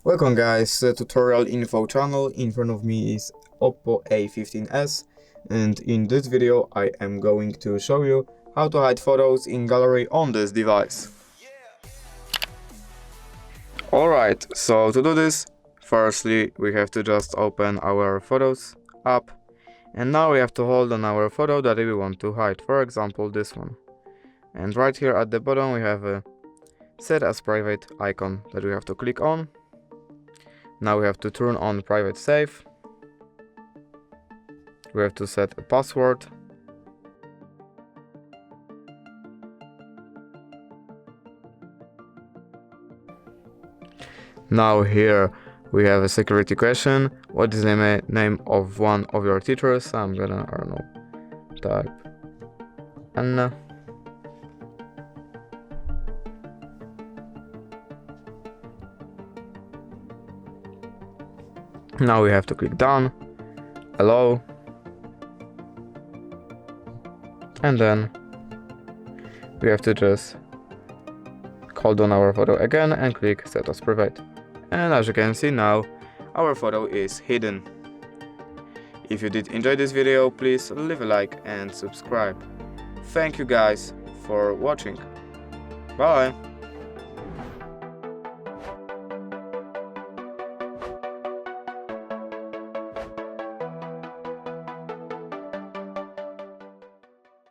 Welcome guys, tutorial info channel. In front of me is OPPO A15s, and in this video I am going to show you how to hide photos in gallery on this device. Alright, so to do this, firstly we have to just open our Photos app, and now we have to hold on our photo that we want to hide, for example this one. And right here at the bottom we have a set as private icon that we have to click on. Now we have to turn on private save. We have to set a password. Now here we have a security question. What is the name of one of your teachers? I'm gonna, I don't know, type Anna. Now we have to click done, allow, and then we have to just hold on our photo again and click set as private. And as you can see now, our photo is hidden. If you did enjoy this video, please leave a like and subscribe. Thank you guys for watching. Bye!